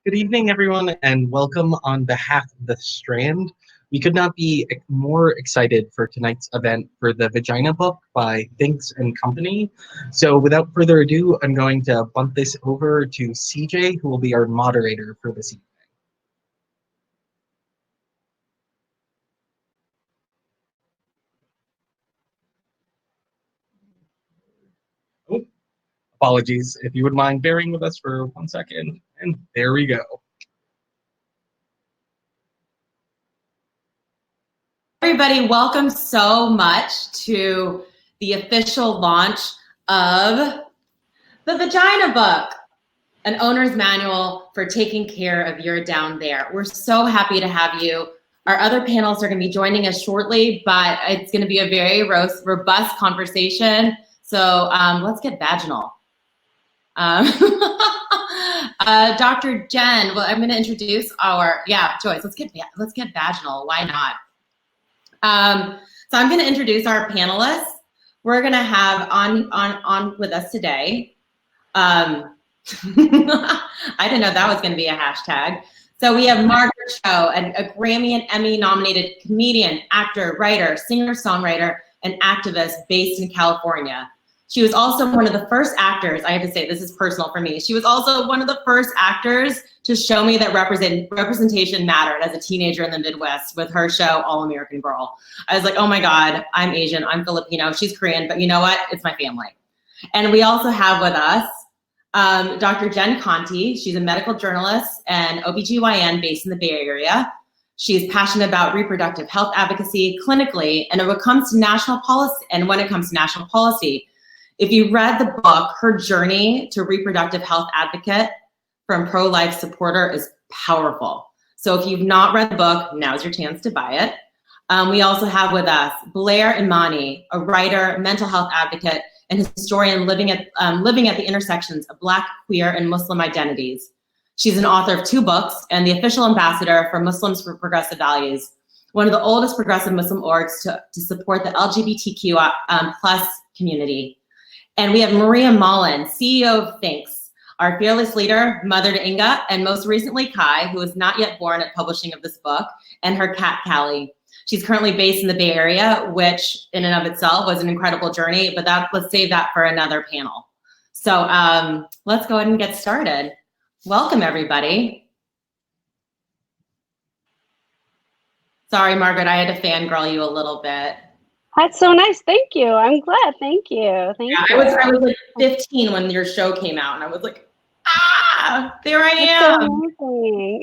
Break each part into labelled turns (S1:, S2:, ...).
S1: Good evening, everyone, and welcome on behalf of the Strand. We could not be more excited for tonight's event for the Vagina Book by Thinx and Company. So without further ado, I'm going to bump this over to CJ, who will be our moderator for this evening. Oh, apologies. If you would mind bearing with us for 1 second. And there we go.
S2: Everybody, welcome so much to the official launch of the Vagina Book, an owner's manual for taking care of your down there. We're so happy to have you. Our other panelists are going to be joining us shortly, but it's going to be a very robust conversation. So let's get vaginal. Dr. Jenn, well, I'm going to introduce Joyce. Let's get vaginal. Why not? So I'm going to introduce our panelists. We're going to have on with us today. I didn't know that was going to be a hashtag. So we have Margaret Cho, a Grammy and Emmy nominated comedian, actor, writer, singer-songwriter, and activist based in California. She was also one of the first actors, I have to say, this is personal for me. She was also one of the first actors to show me that representation mattered as a teenager in the Midwest with her show, All American Girl. I was like, oh my God, I'm Asian, I'm Filipino, she's Korean, but you know what? It's my family. And we also have with us Dr. Jenn Conti. She's a medical journalist and OBGYN based in the Bay Area. She's passionate about reproductive health advocacy clinically, and when it comes to national policy, if you read the book, her journey to reproductive health advocate from pro-life supporter is powerful. So if you've not read the book, now's your chance to buy it. We also have with us Blair Imani, a writer, mental health advocate, and historian living at the intersections of Black, queer, and Muslim identities. She's an author of 2 books and the official ambassador for Muslims for Progressive Values, one of the oldest progressive Muslim orgs to support the LGBTQ plus community. And we have Maria Molland, CEO of Thinx, our fearless leader, mother to Inga, and most recently Kai, who is not yet born at publishing of this book, and her cat, Callie. She's currently based in the Bay Area, which in and of itself was an incredible journey, but let's save that for another panel. So let's go ahead and get started. Welcome, everybody. Sorry, Margaret, I had to fangirl you a little bit.
S3: That's so nice. Thank you. I'm glad. Thank you. Thank you.
S2: I was like 15 when your show came out, and I was like, there I am.
S3: So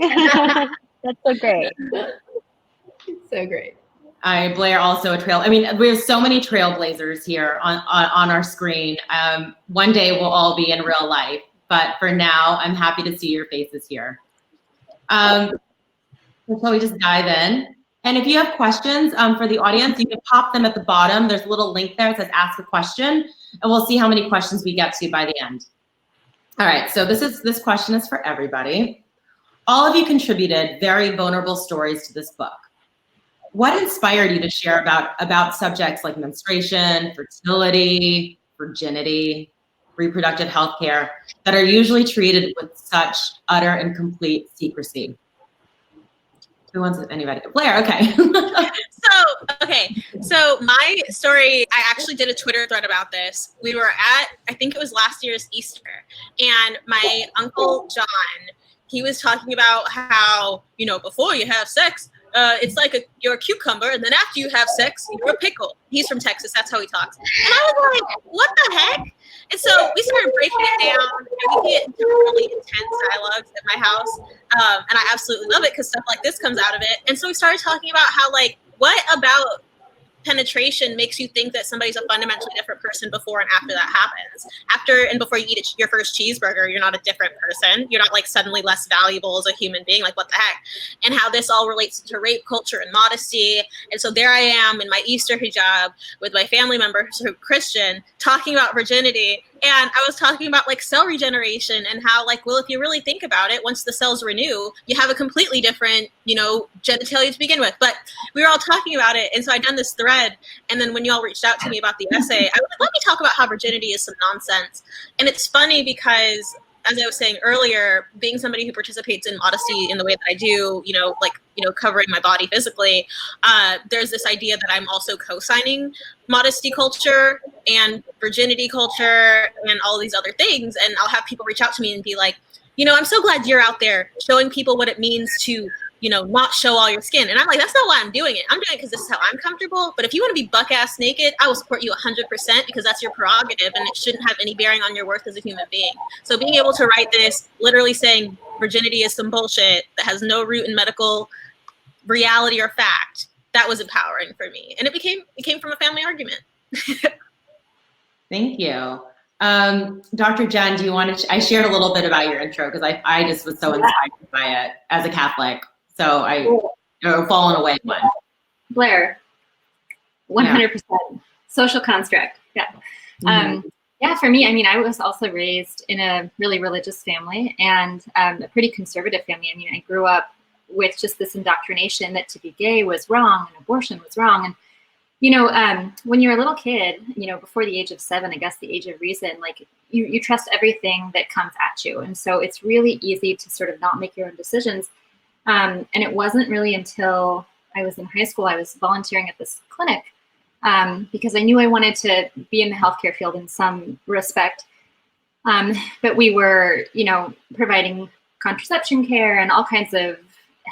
S3: that's so great.
S4: So great.
S2: Blair, also a trail. I mean, we have so many trailblazers here on our screen. One day we'll all be in real life, but for now, I'm happy to see your faces here. So we just dive in. And if you have questions for the audience, you can pop them at the bottom. There's a little link there that says ask a question, and we'll see how many questions we get to by the end. All right, so this question is for everybody. All of you contributed very vulnerable stories to this book. What inspired you to share about subjects like menstruation, fertility, virginity, reproductive health care that are usually treated with such utter and complete secrecy? Who wants anybody? Blair, okay.
S4: So my story, I actually did a Twitter thread about this. We were at, I think it was last year's Easter, and my uncle John, he was talking about how, before you have sex, it's like you're a cucumber, and then after you have sex, you're a pickle. He's from Texas, that's how he talks. And I was like, what the heck? And so we started breaking it down, and we get into really intense dialogues at my house. And I absolutely love it because stuff like this comes out of it. And so we started talking about how, what about penetration makes you think that somebody's a fundamentally different person before and after that happens. After and before you eat your first cheeseburger, you're not a different person. You're not suddenly less valuable as a human being. What the heck? And how this all relates to rape culture and modesty. And so there I am in my Easter hijab with my family members who are Christian talking about virginity. And I was talking about cell regeneration and how well, if you really think about it, once the cells renew, you have a completely different, genitalia to begin with. But we were all talking about it. And so I'd done this thread. And then when you all reached out to me about the essay, I was like, let me talk about how virginity is some nonsense. And it's funny because as I was saying earlier, being somebody who participates in modesty in the way that I do, covering my body physically, there's this idea that I'm also co-signing modesty culture and virginity culture and all these other things. And I'll have people reach out to me and be like, I'm so glad you're out there showing people what it means to, not show all your skin. And I'm like, that's not why I'm doing it. I'm doing it because this is how I'm comfortable. But if you want to be buck-ass naked, I will support you 100% because that's your prerogative and it shouldn't have any bearing on your worth as a human being. So being able to write this, literally saying virginity is some bullshit that has no root in medical reality or fact, that was empowering for me. And it came from a family argument.
S2: Thank you. Dr. Jenn, do you want to, I shared a little bit about your intro because I just was so inspired by it as a Catholic. So I've fallen away one.
S5: Blair, 100%. Social construct. Yeah. Yeah, for me, I mean, I was also raised in a really religious family and a pretty conservative family. I mean, I grew up with just this indoctrination that to be gay was wrong and abortion was wrong. And when you're a little kid, before the age of 7, I guess the age of reason, like you trust everything that comes at you. And so it's really easy to sort of not make your own decisions. And it wasn't really until I was in high school, I was volunteering at this clinic because I knew I wanted to be in the healthcare field in some respect. But we were, providing contraception care and all kinds of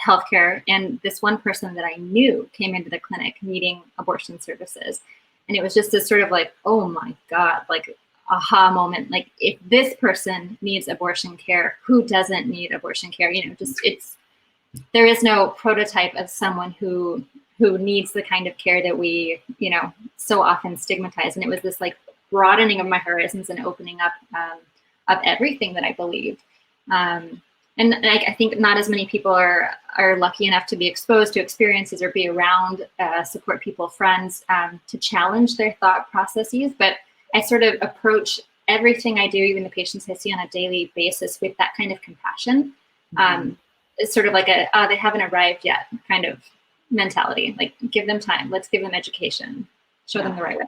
S5: healthcare. And this one person that I knew came into the clinic needing abortion services. And it was just this sort of like, oh my God, like aha moment. Like if this person needs abortion care, who doesn't need abortion care? There is no prototype of someone who needs the kind of care that we, so often stigmatize. And it was this like broadening of my horizons and opening up of everything that I believed. And I think not as many people are lucky enough to be exposed to experiences or be around support people, friends, to challenge their thought processes. But I sort of approach everything I do, even the patients I see on a daily basis, with that kind of compassion. It's sort of like they haven't arrived yet kind of mentality. Like, give them time. Let's give them education. Show them the right way.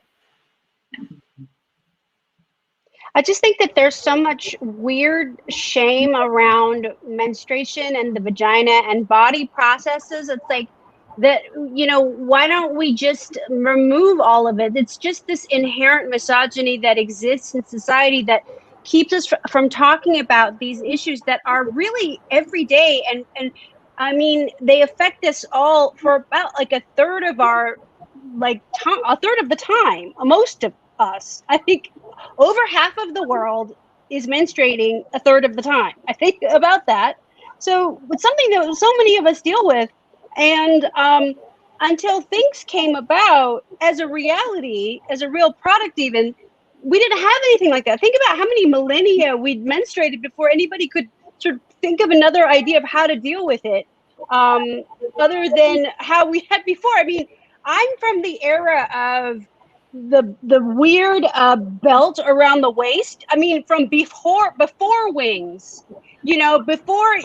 S5: Yeah.
S3: I just think that there's so much weird shame around menstruation and the vagina and body processes. It's like that, why don't we just remove all of it? It's just this inherent misogyny that exists in society that keeps us from talking about these issues that are really every day. And I mean, they affect us all for about like a third of our, a third of the time, most of us. I think over half of the world is menstruating a third of the time. I think about that. So it's something that so many of us deal with. And until Thinx came about as a reality, as a real product even, we didn't have anything like that. Think about how many millennia we'd menstruated before anybody could sort of think of another idea of how to deal with it, other than how we had before. I mean, I'm from the era of the weird belt around the waist. I mean, from before wings, before,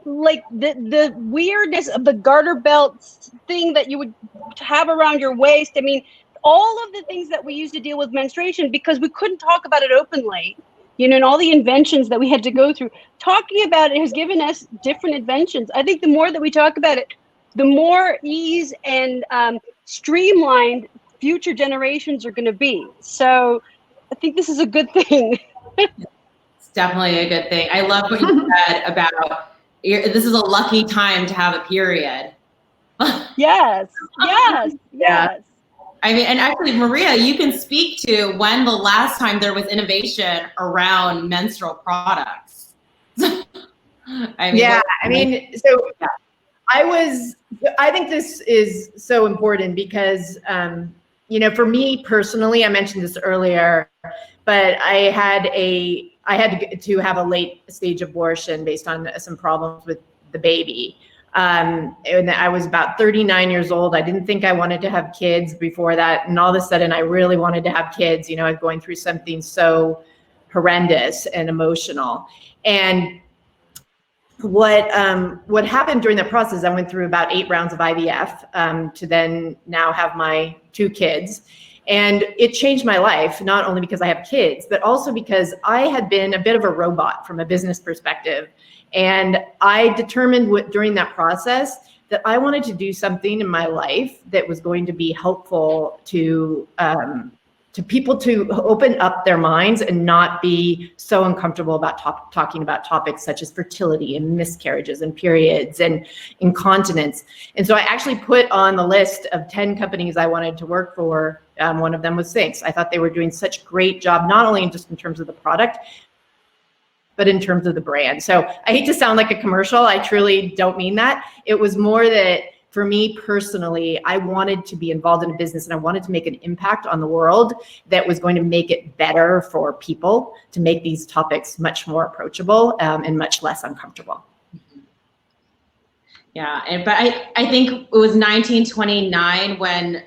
S3: like the weirdness of the garter belt thing that you would have around your waist. I mean, all of the things that we used to deal with menstruation because we couldn't talk about it openly, and all the inventions that we had to go through. Talking about it has given us different inventions. I think the more that we talk about it, the more ease and streamlined future generations are going to be. So I think this is a good thing.
S2: It's definitely a good thing. I love what you said about this is a lucky time to have a period.
S3: Yes.
S2: I mean, and actually, Maria, you can speak to when the last time there was innovation around menstrual products. I
S6: think this is so important because, for me personally, I mentioned this earlier, but I had to have a late stage abortion based on some problems with the baby. And I was about 39 years old. I didn't think I wanted to have kids before that. And all of a sudden I really wanted to have kids. I was going through something so horrendous and emotional. And what happened during that process, I went through about 8 rounds of IVF to then now have my 2 kids. And it changed my life, not only because I have kids, but also because I had been a bit of a robot from a business perspective. And I determined during that process that I wanted to do something in my life that was going to be helpful to people to open up their minds and not be so uncomfortable about talking about topics such as fertility and miscarriages and periods and incontinence. And so I actually put on the list of 10 companies I wanted to work for. One of them was Thinx. I thought they were doing such a great job, not only just in terms of the product, but in terms of the brand. So I hate to sound like a commercial. I truly don't mean that. It was more that for me personally, I wanted to be involved in a business and I wanted to make an impact on the world that was going to make it better for people, to make these topics much more approachable and much less uncomfortable.
S2: Yeah, but I think it was 1929 when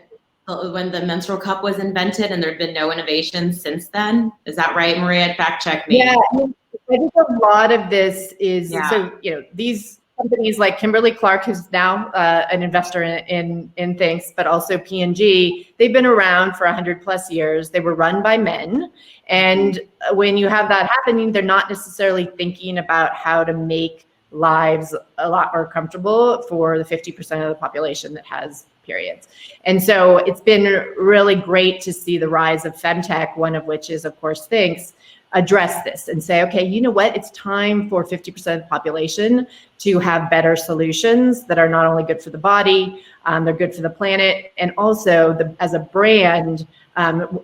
S2: the menstrual cup was invented, and there'd been no innovation since then. Is that right, Maria? Fact check me.
S6: Yeah, I think a lot of this is, so, these companies like Kimberly-Clark, who's now an investor in Thinx, but also P&G, they've been around for 100+ years. They were run by men. And when you have that happening, they're not necessarily thinking about how to make lives a lot more comfortable for the 50% of the population that has periods. And so it's been really great to see the rise of femtech, one of which is, of course, Thinx, address this and say, okay, you know what? It's time for 50% of the population to have better solutions that are not only good for the body, they're good for the planet, and also as a brand,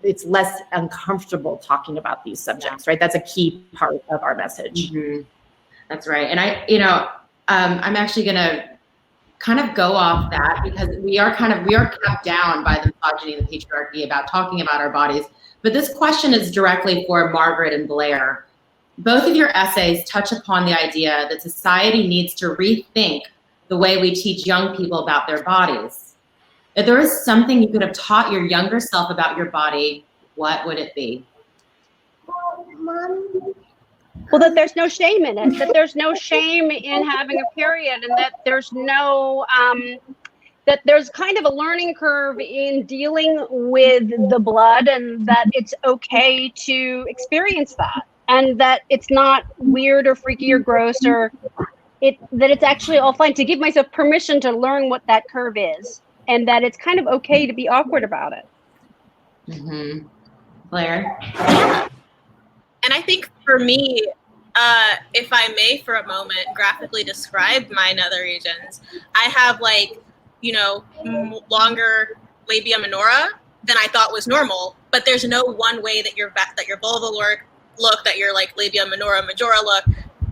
S6: it's less uncomfortable talking about these subjects, right? That's a key part of our message.
S2: Mm-hmm. That's right. And I'm actually gonna kind of go off that, because we are kept down by the misogyny and the patriarchy about talking about our bodies. But this question is directly for Margaret and Blair. Both of your essays touch upon the idea that society needs to rethink the way we teach young people about their bodies. If there is something you could have taught your younger self about your body, what would it be?
S3: Well, that there's no shame in it, that there's no shame in having a period, and that there's no, that there's kind of a learning curve in dealing with the blood, and that it's okay to experience that, and that it's not weird or freaky or gross, or that it's actually all fine, to give myself permission to learn what that curve is, and that it's kind of okay to be awkward about it.
S2: Mm-hmm. Blair?
S4: And I think for me, if I may for a moment graphically describe my nether regions, I have longer labia minora than I thought was normal, but there's no one way that your vulva look, that your labia minora majora look.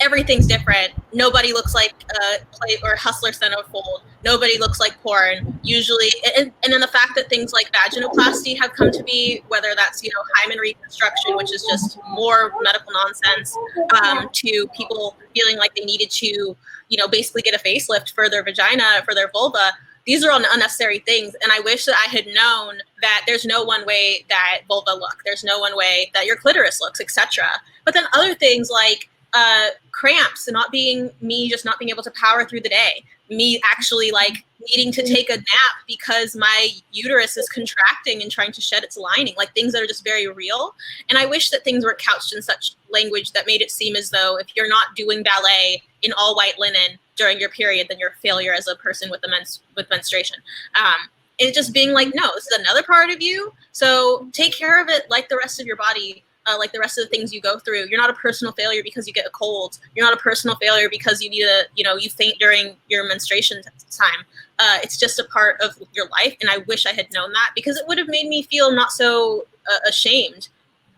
S4: Everything's different. Nobody looks like a plate or hustler centerfold. Nobody looks like porn usually. And then the fact that things like vaginoplasty have come to be, whether that's, hymen reconstruction, which is just more medical nonsense, to people feeling like they needed to, basically get a facelift for their vagina, for their vulva. These are all unnecessary things. And I wish that I had known that there's no one way that vulva look. There's no one way that your clitoris looks, etc. But then other things like cramps, and not being able to power through the day, me actually needing to take a nap because my uterus is contracting and trying to shed its lining, things that are just very real. And I wish that things were couched in such language that made it seem as though if you're not doing ballet in all white linen during your period, then you're a failure as a person with menstruation. It's just being no, this is another part of you, so take care of it like the rest of your body. Like the rest of the things you go through. You're not a personal failure because you get a cold. You're not a personal failure because you need you faint during your menstruation time. It's just a part of your life. And I wish I had known that, because it would have made me feel not so ashamed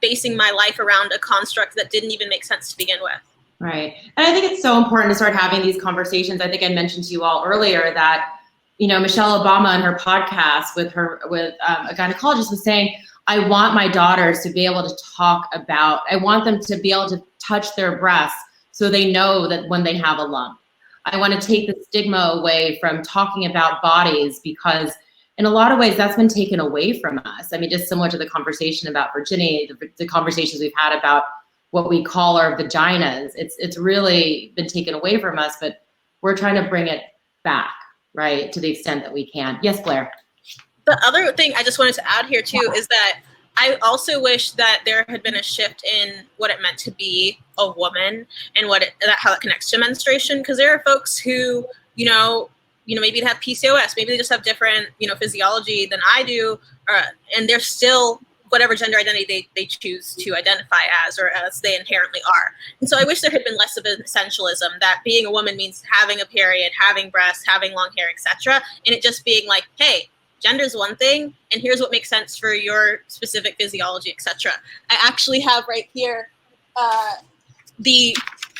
S4: basing my life around a construct that didn't even make sense to begin with.
S2: Right. And I think it's so important to start having these conversations. I think I mentioned to you all earlier that, Michelle Obama on her podcast with a gynecologist was saying, I want my daughters to be able to I want them to be able to touch their breasts so they know that when they have a lump. I want to take the stigma away from talking about bodies, because in a lot of ways that's been taken away from us. I mean, just similar to the conversation about virginity, the conversations we've had about what we call our vaginas, it's really been taken away from us, but we're trying to bring it back, right, to the extent that we can. Yes, Blair?
S4: The other thing I just wanted to add here too is that I also wish that there had been a shift in what it meant to be a woman and how it connects to menstruation. Because there are folks who, maybe have PCOS, maybe they just have different, physiology than I do, and they're still whatever gender identity they choose to identify as, or as they inherently are. And so I wish there had been less of an essentialism that being a woman means having a period, having breasts, having long hair, etc. And it just being like, hey, gender is one thing, and here's what makes sense for your specific physiology, etc. I actually have right here the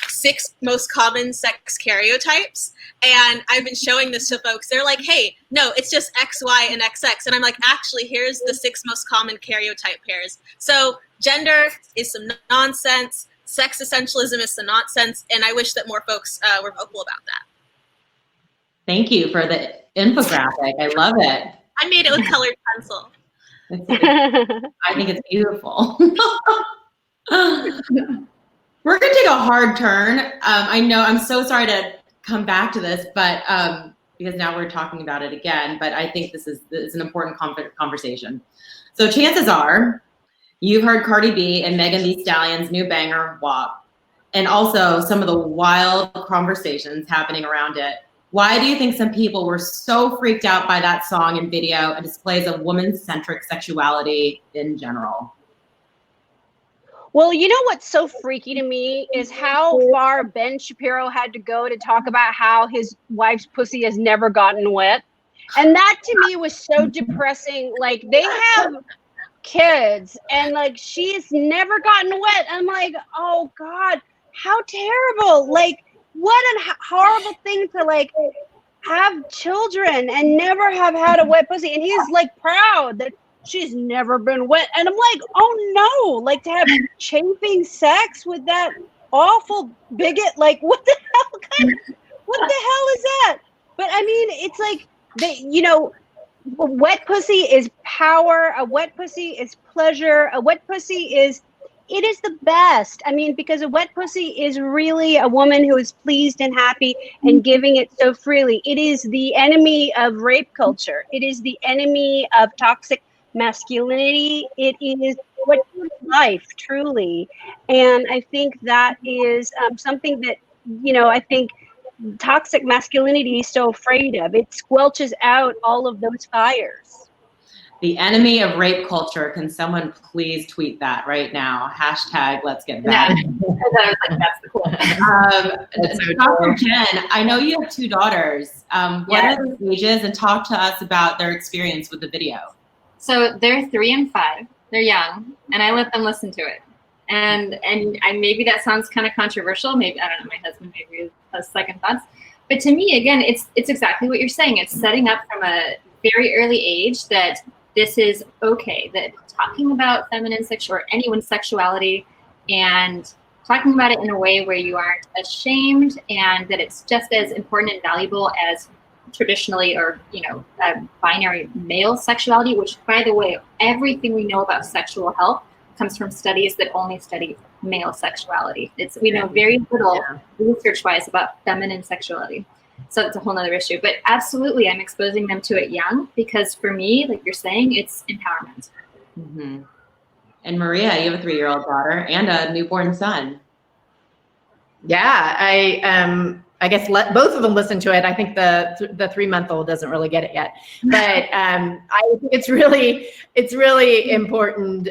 S4: 6 most common sex karyotypes, and I've been showing this to folks. They're like, hey, no, it's just X, Y, and XX. And I'm like, actually, here's the 6 most common karyotype pairs. So gender is some nonsense. Sex essentialism is some nonsense. And I wish that more folks were vocal about that.
S2: Thank you for the infographic. I love it.
S4: I made it with colored pencil.
S2: I think it's beautiful. We're going to take a hard turn. I know I'm so sorry to come back to this, but because now we're talking about it again, but I think this is an important conversation. So chances are you've heard Cardi B and Megan Thee Stallion's new banger, WAP, and also some of the wild conversations happening around it. Why do you think some people were so freaked out by that song and video and displays of woman-centric sexuality in general?
S3: Well, you know what's so freaky to me is how far Ben Shapiro had to go to talk about how his wife's pussy has never gotten wet. And that to me was so depressing. Like, they have kids and like she's never gotten wet. I'm like, oh God, how terrible. Like, what a horrible thing to like have children and never have had a wet pussy. And he's like proud that she's never been wet. And I'm like, oh no, like to have chafing sex with that awful bigot, like what the hell is that? But I mean, it's like, a wet pussy is power, a wet pussy is pleasure, a wet pussy is the best. I mean, because a wet pussy is really a woman who is pleased and happy and giving it so freely. It is the enemy of rape culture. It is the enemy of toxic masculinity. It is what gives life, truly. And I think that is something that, I think toxic masculinity is so afraid of. It squelches out all of those fires.
S2: The enemy of rape culture. Can someone please tweet that right now? Hashtag let's get back.
S5: That's cool.
S2: Dr. Jenn, I know you have 2 daughters. What are their ages? And talk to us about their experience with the video.
S5: So they're 3 and 5. They're young, and I let them listen to it. And maybe that sounds kind of controversial. Maybe, I don't know, my husband maybe has second thoughts. But to me, again, it's exactly what you're saying. It's setting up from a very early age that this is okay, that talking about feminine sexual or anyone's sexuality and talking about it in a way where you aren't ashamed and that it's just as important and valuable as traditionally or binary male sexuality, which, by the way, everything we know about sexual health comes from studies that only study male sexuality. We know very little research-wise about feminine sexuality. So it's a whole nother issue. But absolutely, I'm exposing them to it young because for me, like you're saying, it's empowerment.
S2: Mm-hmm. And Maria, you have a 3-year-old daughter and a newborn son.
S6: Yeah, I guess both of them listen to it. I think the 3-month-old doesn't really get it yet, but I think it's really important.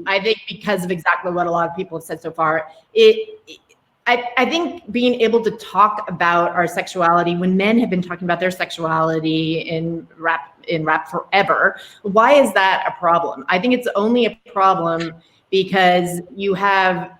S6: I think because of exactly what a lot of people have said so far, I think being able to talk about our sexuality when men have been talking about their sexuality in rap forever, why is that a problem? I think it's only a problem because you have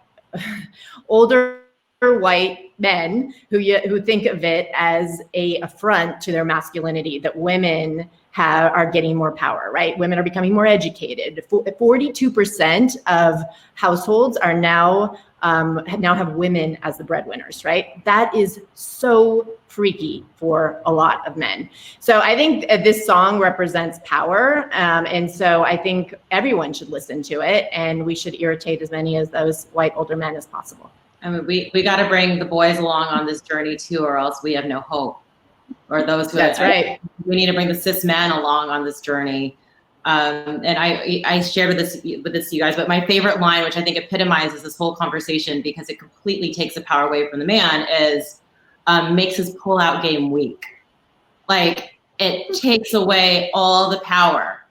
S6: older white men who think of it as a affront to their masculinity, that women are getting more power, right? Women are becoming more educated. 42% of households are now have women as the breadwinners, right? That is so freaky for a lot of men. So I think this song represents power. And so I think everyone should listen to it, and we should irritate as many of those white older men as possible.
S2: I mean, we got to bring the boys along on this journey too, or else we have no hope. or those who
S6: That's right.
S2: We need to bring the cis men along on this journey. And I shared with this to you guys, but my favorite line, which I think epitomizes this whole conversation because it completely takes the power away from the man, is makes his pull-out game weak. Like, it takes away all the power.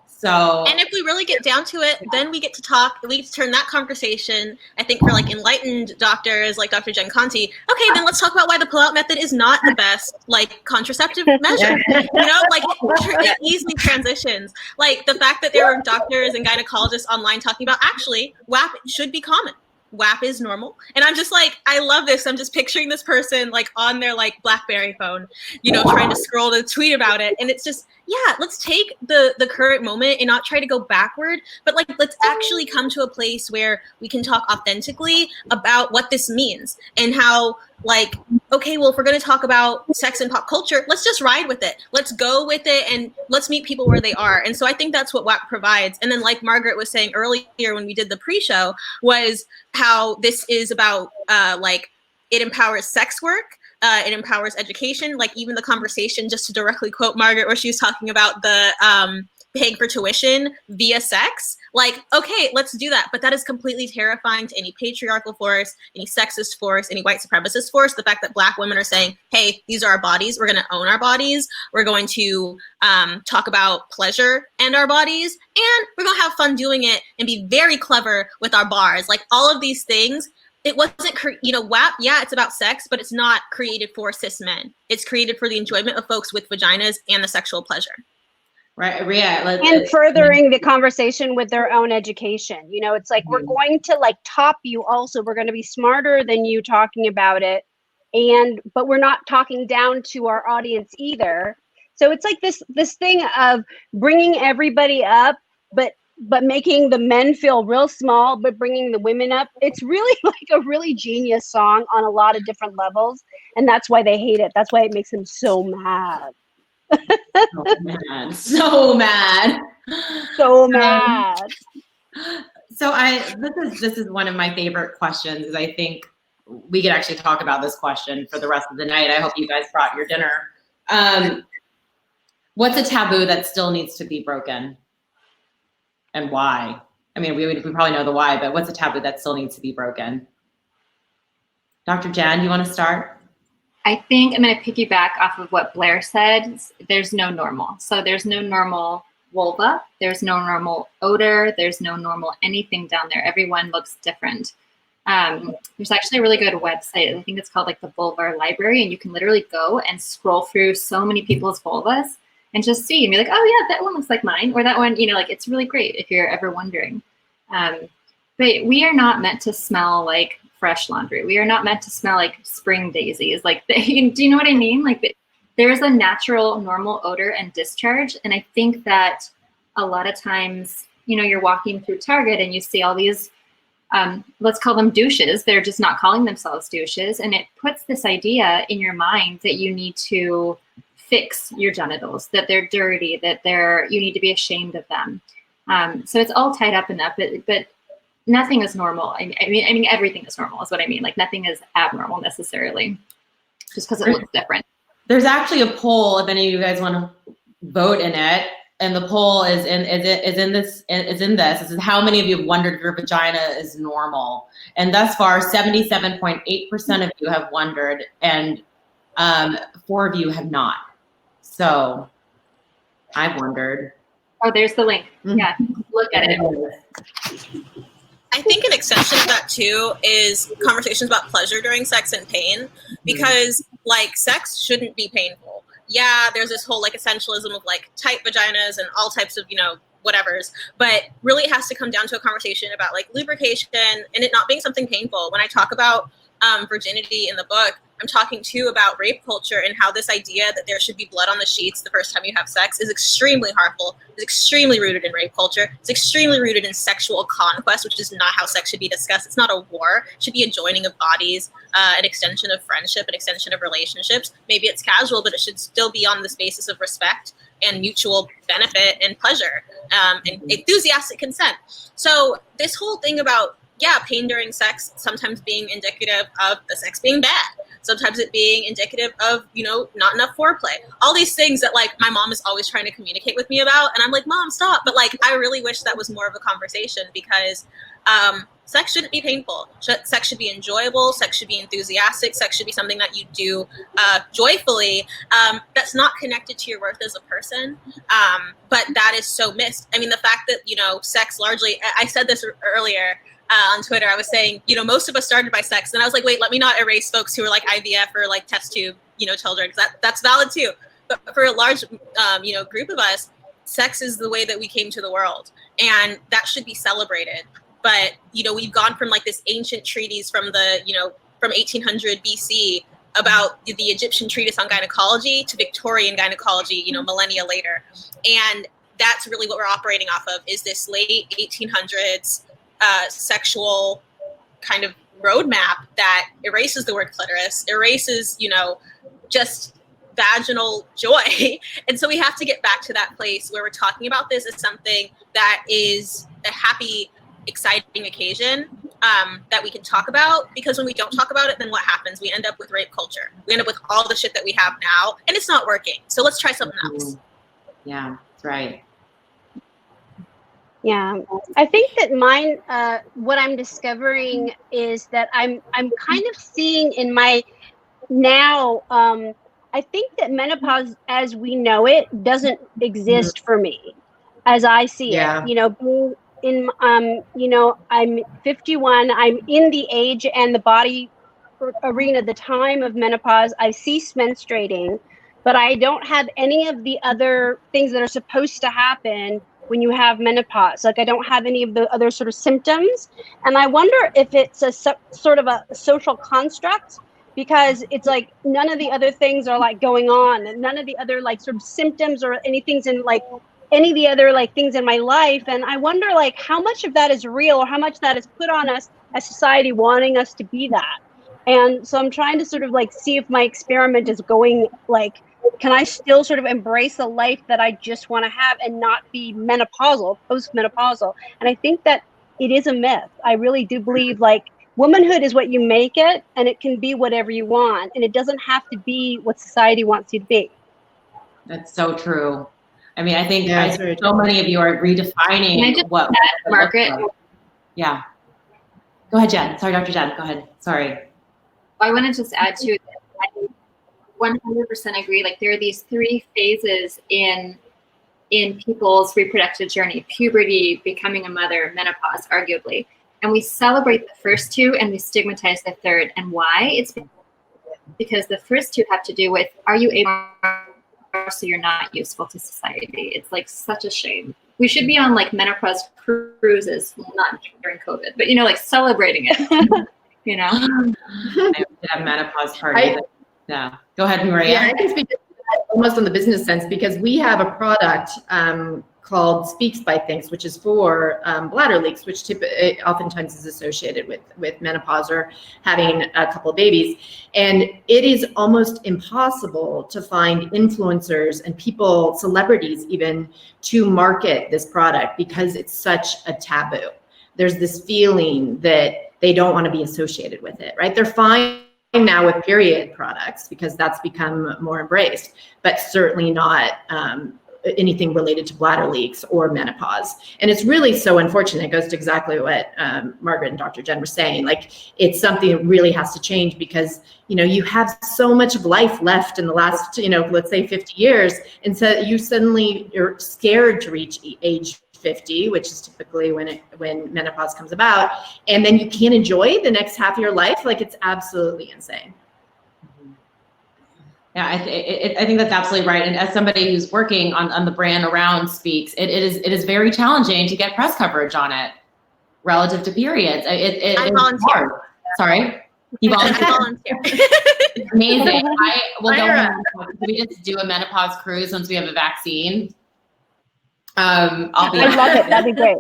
S2: So,
S4: and if we really get down to it, then we get to talk, we get to turn that conversation, I think, for like enlightened doctors like Dr. Jenn Conti. Okay, then let's talk about why the pull-out method is not the best like contraceptive measure. You know, like it easily transitions. Like the fact that there were doctors and gynecologists online talking about actually WAP should be common. WAP is normal. And I'm just like, I love this. I'm just picturing this person like on their like BlackBerry phone, you know, trying to scroll to tweet about it. And it's just, yeah, let's take the current moment and not try to go backward, but like, let's actually come to a place where we can talk authentically about what this means and how like, okay, well, if we're going to talk about sex and pop culture, let's just ride with it. Let's go with it and let's meet people where they are. And so I think that's what WAP provides. And then like Margaret was saying earlier when we did the pre-show was how this is about like it empowers sex work. It empowers education, like even the conversation, just to directly quote Margaret, where she was talking about the paying for tuition via sex. Like, okay, let's do that. But that is completely terrifying to any patriarchal force, any sexist force, any white supremacist force. The fact that Black women are saying, hey, these are our bodies. We're going to own our bodies. We're going to talk about pleasure and our bodies. And we're going to have fun doing it and be very clever with our bars. Like all of these things. It wasn't, WAP, yeah, it's about sex, but it's not created for cis men. It's created for the enjoyment of folks with vaginas and the sexual pleasure.
S2: Right, Ria.
S3: And furthering the conversation with their own education. You know, it's like, we're going to like top you also. We're going to be smarter than you talking about it. But we're not talking down to our audience either. So it's like this thing of bringing everybody up, but making the men feel real small, but bringing the women up. It's really like a really genius song on a lot of different levels. And that's why they hate it. That's why it makes them so mad.
S2: So mad.
S3: So mad.
S2: So this is one of my favorite questions, is I think we could actually talk about this question for the rest of the night. I hope you guys brought your dinner. What's a taboo that still needs to be broken? And why? I mean, we probably know the why, but what's a taboo that still needs to be broken? Dr. Jenn, you want to start?
S5: I think I'm going to piggyback off of what Blair said. There's no normal. So there's no normal vulva. There's no normal odor. There's no normal anything down there. Everyone looks different. There's actually a really good website. I think it's called like the Vulvar Library. And you can literally go and scroll through so many people's vulvas and just see and be like, oh yeah, that one looks like mine. Or that one, like it's really great if you're ever wondering. But we are not meant to smell like fresh laundry. We are not meant to smell like spring daisies. Like, do you know what I mean? Like there's a natural normal odor and discharge. And I think that a lot of times, you're walking through Target and you see all these, let's call them douches. They're just not calling themselves douches. And it puts this idea in your mind that you need to fix your genitals, that they're dirty, that you need to be ashamed of them. So it's all tied up in that, but nothing is normal. I mean, everything is normal is what I mean. Like nothing is abnormal necessarily, just because it looks different.
S2: There's actually a poll if any of you guys want to vote in it, and the poll is in this. This is how many of you have wondered if your vagina is normal, and thus far, 77.8% of you have wondered, and 4 of you have not. So I've wondered.
S5: Oh, there's the link. Yeah, look at it.
S4: I think an extension of that too is conversations about pleasure during sex and pain, because like sex shouldn't be painful. Yeah, there's this whole like essentialism of like tight vaginas and all types of, whatevers, but really it has to come down to a conversation about like lubrication and it not being something painful. When I talk about virginity in the book, I'm talking too about rape culture and how this idea that there should be blood on the sheets the first time you have sex is extremely harmful, is extremely rooted in rape culture. It's extremely rooted in sexual conquest, which is not how sex should be discussed. It's not a war. It should be a joining of bodies, an extension of friendship, an extension of relationships. Maybe it's casual, but it should still be on this basis of respect and mutual benefit and pleasure and enthusiastic consent. So this whole thing about pain during sex sometimes being indicative of the sex being bad. sometimes it being indicative of, you know, not enough foreplay. All these things that like my mom is always trying to communicate with me about. And I'm like, Mom, stop. But like, I really wish that was more of a conversation, because sex shouldn't be painful. Sex should be enjoyable. Sex should be enthusiastic. Sex should be something that you do joyfully. That's not connected to your worth as a person. But that is so missed. I mean, the fact that, you know, sex largely, I said this earlier on Twitter, I was saying, you know, most of us started by sex. And I was like, wait, let me not erase folks who are like IVF or like test tube, you know, children, because that's valid too. But for a large, you know, group of us, sex is the way that we came to the world. And that should be celebrated. But, you know, we've gone from like this ancient treatise from the, you know, from 1800 BC about the Egyptian treatise on gynecology to Victorian gynecology, you know, millennia later. And that's really what we're operating off of, is this late 1800s sexual kind of roadmap that erases the word clitoris, erases, you know, just vaginal joy. And so we have to get back to that place where we're talking about this as something that is a happy, exciting occasion that we can talk about, because when we don't talk about it, then what happens? We end up with rape culture. We end up with all the shit that we have now, and it's not working. So let's try something else.
S2: Yeah, that's right.
S3: Yeah, I think that mine, what I'm discovering is that I'm kind of seeing in my now, I think that menopause as we know it doesn't exist for me as I see it. You know, being in, you know, I'm 51, I'm in the age and the body arena, the time of menopause. I cease menstruating, but I don't have any of the other things that are supposed to happen when you have menopause. Like, I don't have any of the other sort of symptoms. And I wonder if it's a sort of a social construct, because it's like none of the other things are like going on, and none of the other like sort of symptoms or anything's in like any of the other like things in my life. And I wonder like how much of that is real, or how much that is put on us as society wanting us to be that. And so I'm trying to sort of like see if my experiment is going like, can I still sort of embrace the life that I just want to have and not be menopausal, postmenopausal? And I think that it is a myth. I really do believe like womanhood is what you make it, and it can be whatever you want, and it doesn't have to be what society wants you to be.
S2: That's so true. I mean, I think so many of you are redefining what
S5: Margaret.
S2: Yeah. Go ahead, Jen. Sorry, Dr. Jen. Go ahead. Sorry.
S5: I want to just add to it that I 100% agree. Like, there are these three phases in people's reproductive journey: puberty, becoming a mother, menopause, arguably. And we celebrate the first two and we stigmatize the third. And why? It's because the first two have to do with, are you able, so you're not useful to society. It's like such a shame. We should be on like menopause cruises, well, not during COVID, but you know, like celebrating it. You know,
S2: I would have menopause parties. Yeah, go ahead, Maria.
S6: Yeah, I can speak to that almost on the business sense, because we have a product called Speax by Thinx, which is for bladder leaks, which oftentimes is associated with menopause or having a couple of babies. And it is almost impossible to find influencers and people, celebrities even, to market this product because it's such a taboo. There's this feeling that they don't want to be associated with it, right? They're fine now with period products because that's become more embraced, but certainly not anything related to bladder leaks or menopause. And it's really so unfortunate. It goes to exactly what Margaret and Dr. Jenn were saying. Like, it's something that really has to change because, you know, you have so much of life left in the last, you know, let's say 50 years. And so you suddenly you're scared to reach age 50, which is typically when menopause comes about. And then you can't enjoy the next half of your life. Like, it's absolutely insane.
S2: Yeah, I think that's absolutely right. And as somebody who's working on the brand around Speax, it is very challenging to get press coverage on it relative to periods.
S4: I volunteer.
S2: Sorry? You volunteer?
S4: I volunteer.
S2: Amazing. I will go ahead. Can we just do a menopause cruise once we have a vaccine?
S3: I love it. That'd be great.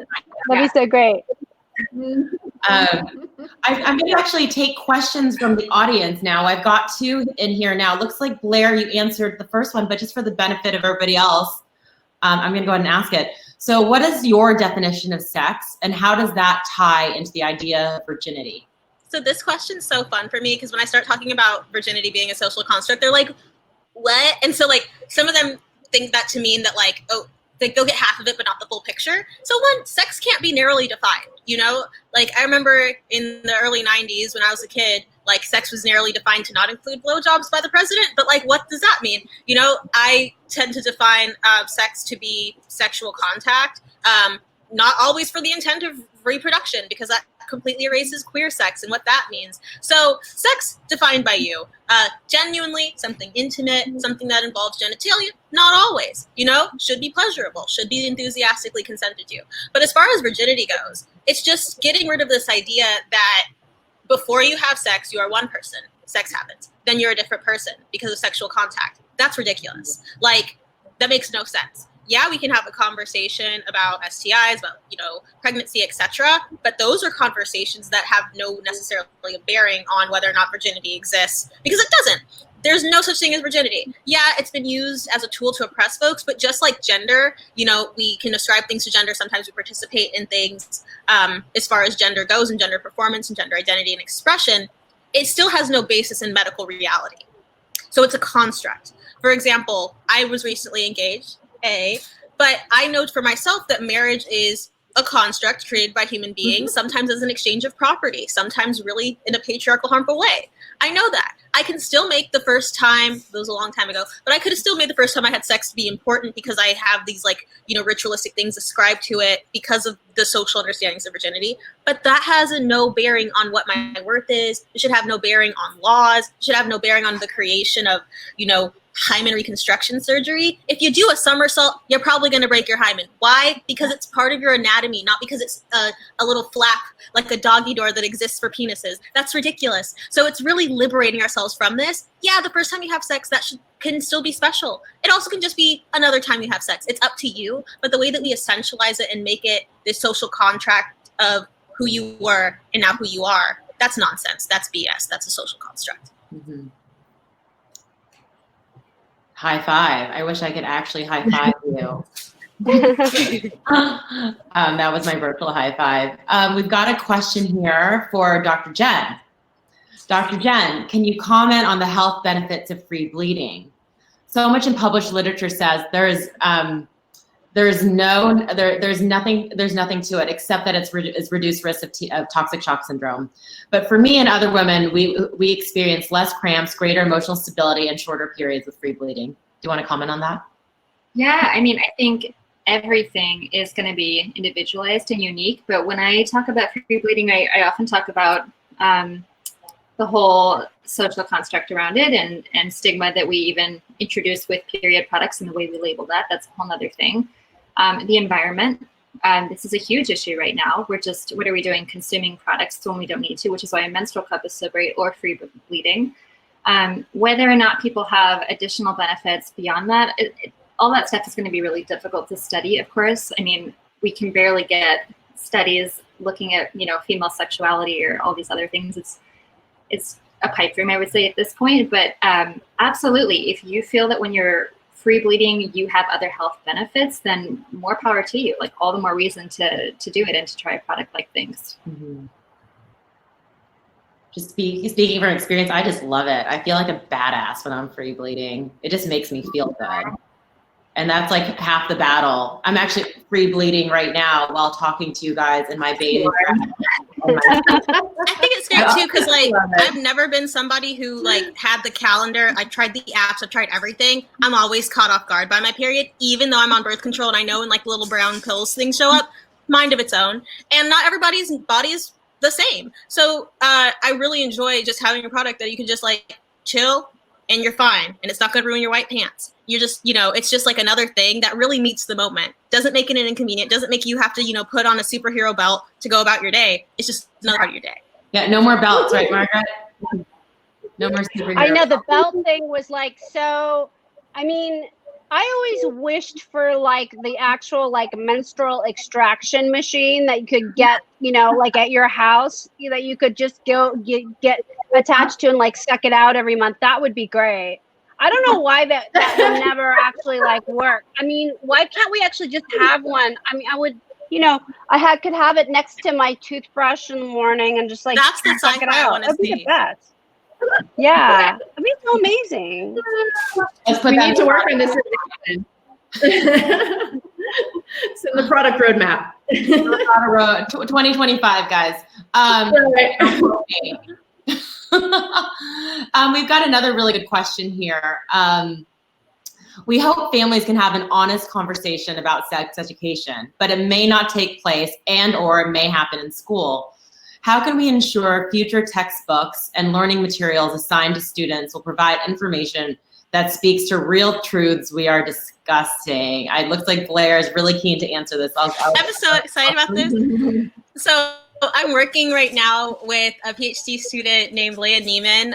S3: That'd be so great.
S2: I'm going to actually take questions from the audience now. I've got two in here now. Looks like, Blair, you answered the first one, but just for the benefit of everybody else, I'm going to go ahead and ask it. So what is your definition of sex, and how does that tie into the idea of virginity?
S4: So this question's so fun for me because when I start talking about virginity being a social construct, they're like, what? And so like some of them think that to mean that like, oh, they'll get half of it, but not the full picture. So one, sex can't be narrowly defined, you know? Like I remember in the early 90s when I was a kid, like sex was narrowly defined to not include blowjobs by the president, but like, what does that mean? You know, I tend to define sex to be sexual contact, not always for the intent of reproduction, because that completely erases queer sex and what that means. So sex defined by you, genuinely something intimate, something that involves genitalia, not always, you know, should be pleasurable, should be enthusiastically consented to. But as far as virginity goes, it's just getting rid of this idea that before you have sex, you are one person, sex happens, then you're a different person because of sexual contact. That's ridiculous. Like, that makes no sense. Yeah, we can have a conversation about STIs, about, you know, pregnancy, etc. But those are conversations that have no necessarily a bearing on whether or not virginity exists, because it doesn't. There's no such thing as virginity. Yeah, it's been used as a tool to oppress folks, but just like gender, you know, we can ascribe things to gender. Sometimes we participate in things as far as gender goes and gender performance and gender identity and expression. It still has no basis in medical reality. So it's a construct. For example, I was recently engaged, but I know for myself that marriage is a construct created by human beings, sometimes as an exchange of property, sometimes really in a patriarchal, harmful way. I know that. I can still make the first time, it was a long time ago, but I could have still made the first time I had sex to be important because I have these like, you know, ritualistic things ascribed to it because of the social understandings of virginity. But that has no bearing on what my worth is. It should have no bearing on laws. It should have no bearing on the creation of, you know, hymen reconstruction surgery. If you do a somersault, you're probably going to break your hymen. Why? Because it's part of your anatomy, not because it's a little flap like a doggy door that exists for penises. That's ridiculous. So it's really liberating ourselves from this. Yeah, the first time you have sex, that can still be special. It also can just be another time you have sex. It's up to you. But the way that we essentialize it and make it this social contract of who you were and now who you are, that's nonsense. That's BS. That's a social construct.
S2: Mm-hmm. High five. I wish I could actually high five you. That was my virtual high five. We've got a question here for Dr. Jenn. Dr. Jenn, can you comment on the health benefits of free bleeding? So much in published literature says there's nothing to it except that it's reduced risk of toxic shock syndrome. But for me and other women, we experience less cramps, greater emotional stability, and shorter periods with free bleeding. Do you want to comment on that? Yeah,
S5: I mean, I think everything is going to be individualized and unique. But when I talk about free bleeding, I often talk about the whole social construct around it and stigma that we even introduce with period products and the way we label that. That's a whole other thing. The environment. This is a huge issue right now. What are we doing? Consuming products when we don't need to, which is why a menstrual cup is so great, or free bleeding. Whether or not people have additional benefits beyond that, all that stuff is going to be really difficult to study, of course. I mean, we can barely get studies looking at, you know, female sexuality or all these other things. It's a pipe dream, I would say, at this point. But absolutely, if you feel that when you're free bleeding, you have other health benefits, then more power to you. Like, all the more reason to do it and to try a product like Thinx.
S2: Mm-hmm. Just speaking from experience, I just love it. I feel like a badass when I'm free bleeding. It just makes me feel good. And that's like half the battle. I'm actually free bleeding right now while talking to you guys in my bathing dress.
S4: I think it's great too, because like I've never been somebody who like had the calendar. I've tried the apps, I've tried everything. I'm always caught off guard by my period, even though I'm on birth control and I know when like little brown pills things show up, mind of its own. And not everybody's body is the same. So I really enjoy just having a product that you can just like chill and you're fine, and it's not gonna ruin your white pants. You're just, you know, it's just like another thing that really meets the moment. Doesn't make it an inconvenient, doesn't make you have to, you know, put on a superhero belt to go about your day. It's just another part of your day.
S2: Yeah, no more belts, right, Margaret? No more superhero.
S3: I know the belt thing was like, so, I mean, I always wished for like the actual like menstrual extraction machine that you could get, you know, like at your house, that you could just go get attached to and like suck it out every month. That would be great. I don't know why that would never actually like work. I mean, why can't we actually just have one? I mean, I could have it next to my toothbrush in the morning and just like
S4: That's the
S3: check it
S4: sci-fi I
S3: out.
S4: want to
S3: That'd be the
S4: see.
S3: best. Yeah, that'd be so amazing.
S6: We need to work on this. It's in the product roadmap.
S2: 2025, guys. We've got another really good question here. We hope families can have an honest conversation about sex education, but it may not take place or it may happen in school. How can we ensure future textbooks and learning materials assigned to students will provide information that speaks to real truths we are discussing? It looks like Blair is really keen to answer this. I'm
S4: so excited about this. So I'm working right now with a PhD student named Blair Imani,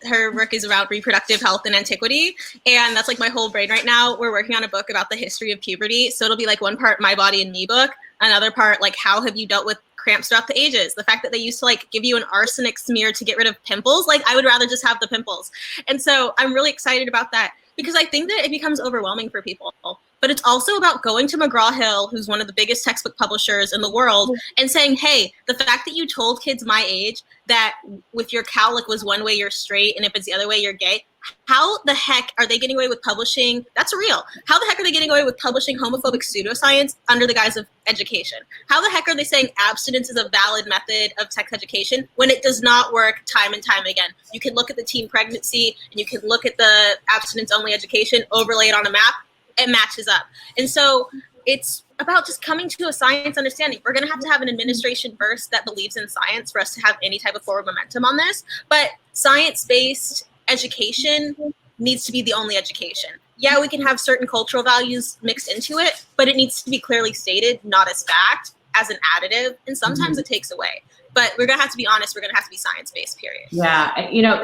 S4: her work is around reproductive health and antiquity. And that's like my whole brain right now. We're working on a book about the history of puberty. So it'll be like one part My Body and Me book, another part like how have you dealt with cramps throughout the ages? The fact that they used to like give you an arsenic smear to get rid of pimples, like I would rather just have the pimples. And so I'm really excited about that because I think that it becomes overwhelming for people. But it's also about going to McGraw-Hill, who's one of the biggest textbook publishers in the world, and saying, hey, the fact that you told kids my age that with your cowlick was one way you're straight and if it's the other way you're gay, how the heck are they getting away with publishing? That's real. How the heck are they getting away with publishing homophobic pseudoscience under the guise of education? How the heck are they saying abstinence is a valid method of sex education when it does not work time and time again? You can look at the teen pregnancy and you can look at the abstinence only education, overlay it on a map, it matches up. And so it's about just coming to a science understanding. We're going to have an administration first that believes in science for us to have any type of forward momentum on this. But science-based education needs to be the only education. Yeah, we can have certain cultural values mixed into it, but it needs to be clearly stated, not as fact, as an additive. And sometimes it takes away. But we're going to have to be honest. We're going to have to be science-based, period.
S2: Yeah.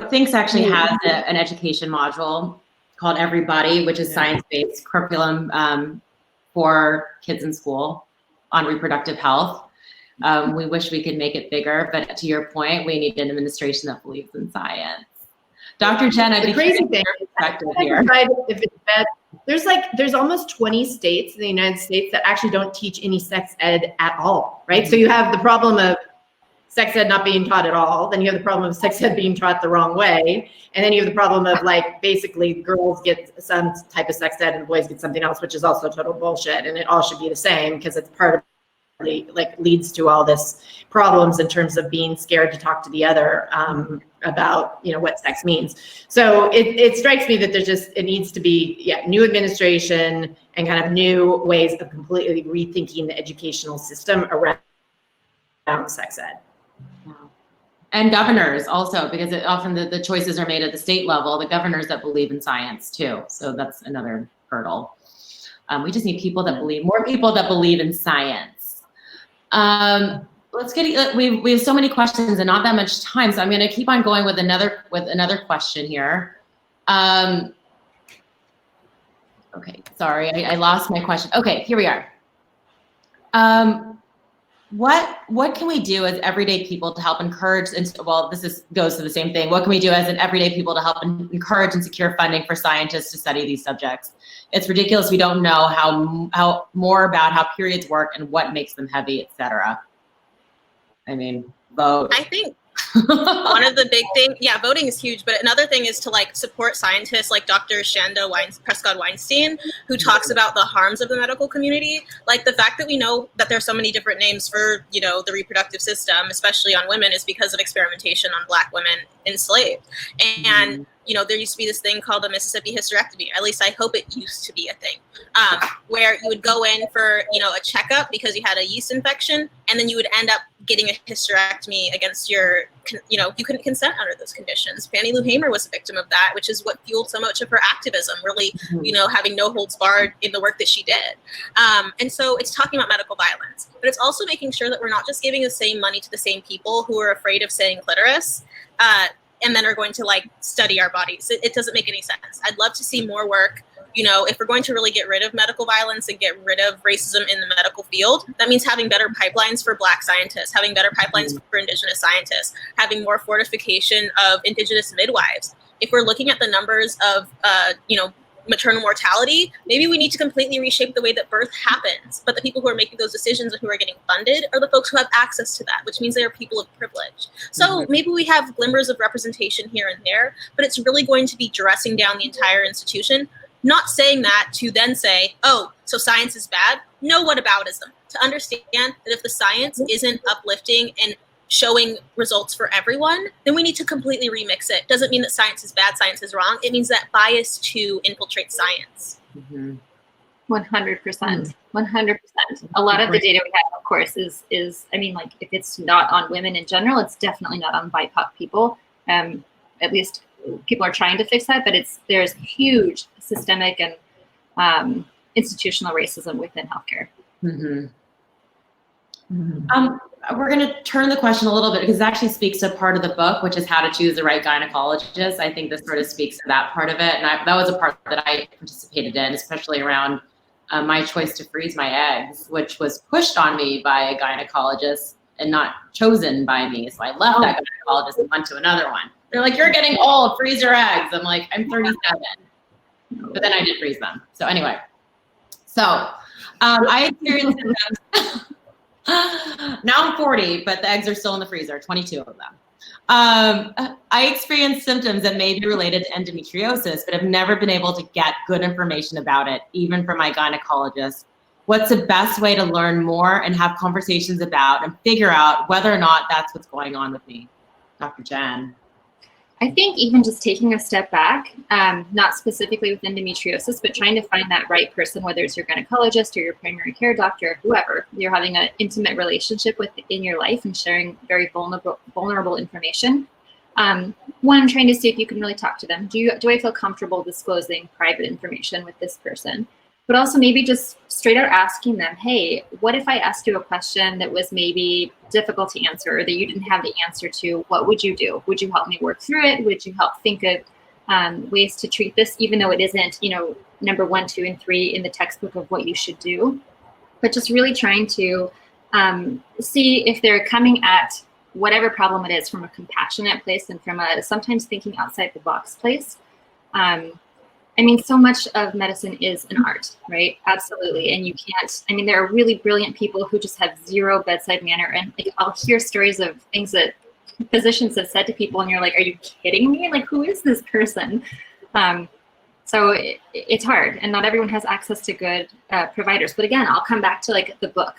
S2: Thinx actually has an education module called Everybody, which is science-based curriculum for kids in school on reproductive health. We wish we could make it bigger, but to your point, we need an administration that believes in science. Dr. Jenn, I'd be
S6: crazy thing.
S2: Here.
S6: If it's bad, there's almost 20 states in the United States that actually don't teach any sex ed at all, right? So you have the problem of sex ed not being taught at all. Then you have the problem of sex ed being taught the wrong way. And then you have the problem of like, basically girls get some type of sex ed and boys get something else, which is also total bullshit. And it all should be the same because it's part of like leads to all this problems in terms of being scared to talk to the other about, what sex means. So it strikes me that it needs to be, new administration and kind of new ways of completely rethinking the educational system around sex ed.
S2: And governors also, because often the choices are made at the state level, the governors that believe in science too. So that's another hurdle. We just need more people that believe in science. We have so many questions and not that much time. So I'm going to keep on going with another question here. Okay, sorry, I lost my question. Okay, here we are. What can we do as everyday people to help encourage, goes to the same thing. What can we do as an everyday people to help encourage and secure funding for scientists to study these subjects? It's ridiculous we don't know how more about how periods work and what makes them heavy, etc. I mean, vote.
S4: I think one of the big things, voting is huge, but another thing is to support scientists like Dr. Shanda Prescott-Weinstein, who talks about the harms of the medical community. Like the fact that we know that there's so many different names for, the reproductive system, especially on women, is because of experimentation on Black women enslaved. And, there used to be this thing called the Mississippi hysterectomy. At least I hope it used to be a thing, where you would go in for, a checkup because you had a yeast infection, and then you would end up getting a hysterectomy against your, you couldn't consent under those conditions. Fannie Lou Hamer was a victim of that, which is what fueled so much of her activism, really, having no holds barred in the work that she did. And so it's talking about medical violence, but it's also making sure that we're not just giving the same money to the same people who are afraid of saying clitoris, and then are going to study our bodies. It doesn't make any sense. I'd love to see more work. If we're going to really get rid of medical violence and get rid of racism in the medical field, that means having better pipelines for Black scientists, having better pipelines for Indigenous scientists, having more fortification of Indigenous midwives. If we're looking at the numbers of, maternal mortality, maybe we need to completely reshape the way that birth happens. But the people who are making those decisions and who are getting funded are the folks who have access to that, which means they are people of privilege. So maybe we have glimmers of representation here and there, but it's really going to be dressing down the entire institution. Not saying that to then say, oh, so science is bad. No whataboutism. To understand that if the science isn't uplifting and showing results for everyone, then we need to completely remix it. Doesn't mean that science is bad, science is wrong. It means that bias to infiltrate science.
S5: 100%. 100%. A lot of the data we have, of course, is I mean, like, if it's not on women in general, it's definitely not on BIPOC people. At least people are trying to fix that, but there's huge systemic and institutional racism within healthcare.
S2: We're going to turn the question a little bit because it actually speaks to part of the book, which is how to choose the right gynecologist. I think this sort of speaks to that part of it. And that was a part that I participated in, especially around my choice to freeze my eggs, which was pushed on me by a gynecologist and not chosen by me. So I left that gynecologist and went to another one. They're like, you're getting old, freeze your eggs. I'm like, I'm 37. But then I did freeze them. So anyway, I experienced symptoms. Now I'm 40, but the eggs are still in the freezer, 22 of them. I experienced symptoms that may be related to endometriosis, but have never been able to get good information about it, even from my gynecologist. What's the best way to learn more and have conversations about and figure out whether or not that's what's going on with me? Dr. Jenn.
S5: I think even just taking a step back, not specifically with endometriosis, but trying to find that right person, whether it's your gynecologist or your primary care doctor, whoever you're having an intimate relationship with in your life and sharing very vulnerable information. One, trying to see if you can really talk to them. Do I feel comfortable disclosing private information with this person? But also maybe just straight out asking them, hey, what if I asked you a question that was maybe difficult to answer or that you didn't have the answer to? What would you do? Would you help me work through it? Would you help think of ways to treat this, even though it isn't, number 1, 2, and 3 in the textbook of what you should do? But just really trying to see if they're coming at whatever problem it is from a compassionate place and from a sometimes thinking outside the box place. I mean, so much of medicine is an art, right? Absolutely. And you can't, there are really brilliant people who just have zero bedside manner. And I'll hear stories of things that physicians have said to people and you're like, are you kidding me? Like, who is this person? So it's hard and not everyone has access to good providers. But again, I'll come back to the book,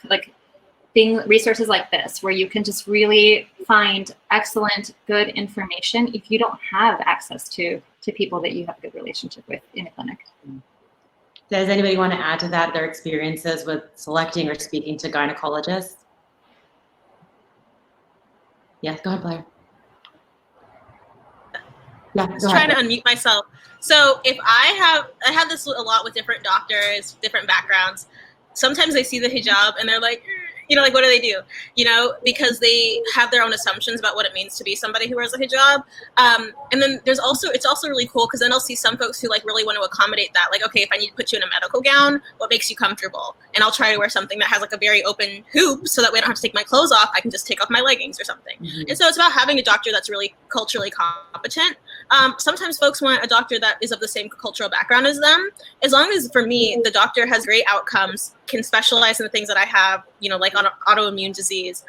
S5: resources like this, where you can just really find excellent, good information if you don't have access to people that you have a good relationship with in a clinic.
S2: Does anybody want to add to that, their experiences with selecting or speaking to gynecologists? Yes, go ahead, Blair. Yeah,
S4: I was trying to unmute myself. So if I have this a lot with different doctors, different backgrounds. Sometimes they see the hijab and they're like, what do they do? Because they have their own assumptions about what it means to be somebody who wears a hijab. And then it's also really cool because then I'll see some folks who really want to accommodate that. Like, okay, if I need to put you in a medical gown, what makes you comfortable? And I'll try to wear something that has a very open hoop so that way I don't have to take my clothes off. I can just take off my leggings or something. Mm-hmm. And so it's about having a doctor that's really culturally competent. Sometimes folks want a doctor that is of the same cultural background as them. As long as, for me, the doctor has great outcomes, can specialize in the things that I have, like on autoimmune disease,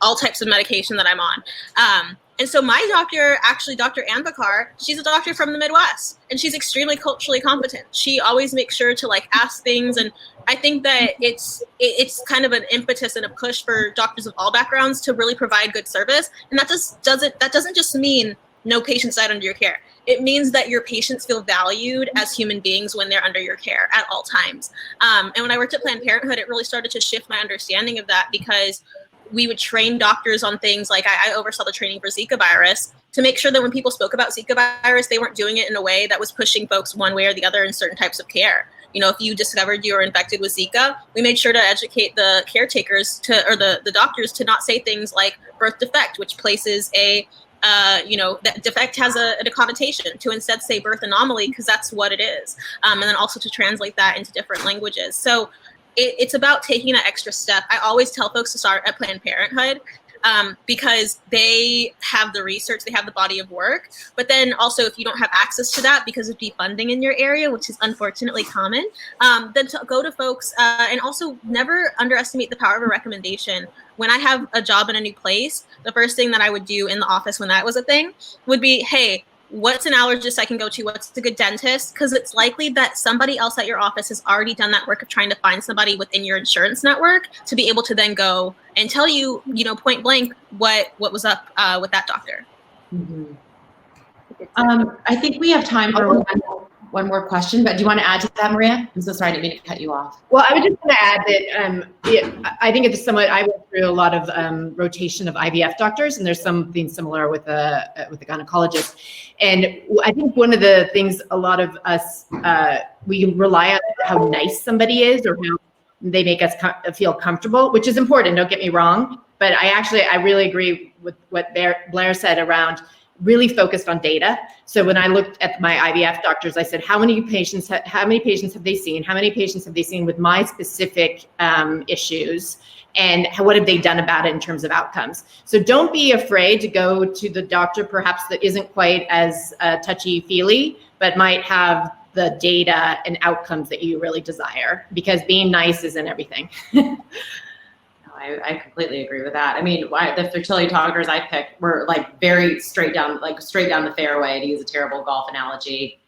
S4: all types of medication that I'm on. And so my doctor, actually Dr. Ann Bakar, she's a doctor from the Midwest and she's extremely culturally competent. She always makes sure to ask things. And I think that it's kind of an impetus and a push for doctors of all backgrounds to really provide good service. And that doesn't just mean no patients died under your care. It means that your patients feel valued as human beings when they're under your care at all times. And when I worked at Planned Parenthood, it really started to shift my understanding of that because we would train doctors on things like I oversaw the training for Zika virus to make sure that when people spoke about Zika virus, they weren't doing it in a way that was pushing folks one way or the other in certain types of care. If you discovered you were infected with Zika, we made sure to educate the caretakers or the doctors to not say things like birth defect, which places that defect has a connotation, to instead say birth anomaly because that's what it is. And then also to translate that into different languages. So it's about taking that extra step. I always tell folks to start at Planned Parenthood because they have the research, they have the body of work. But then also, if you don't have access to that because of defunding in your area, which is unfortunately common, then to go to folks and also never underestimate the power of a recommendation. When I have a job in a new place, the first thing that I would do in the office when that was a thing would be, hey, what's an allergist I can go to? What's a good dentist? Because it's likely that somebody else at your office has already done that work of trying to find somebody within your insurance network to be able to then go and tell you, point blank what was up with that doctor.
S2: Mm-hmm. I think we have time for one more question, but do you want to add to that, Maria? I'm so sorry, I didn't mean to cut you off.
S6: Well, I was just going to add that I think it's somewhat, I went through a lot of rotation of IVF doctors, and there's something similar with the gynecologist. And I think one of the things a lot of us, we rely on how nice somebody is or how they make us feel comfortable, which is important, don't get me wrong. But I really agree with what Blair said around really focused on data. So when I looked at my IVF doctors, I said, how many patients have they seen? How many patients have they seen with my specific issues? And what have they done about it in terms of outcomes? So don't be afraid to go to the doctor, perhaps that isn't quite as touchy-feely, but might have the data and outcomes that you really desire, because being nice isn't everything.
S2: I completely agree with that. I mean, the fertility doctors I picked were like very straight down the fairway, to use a terrible golf analogy.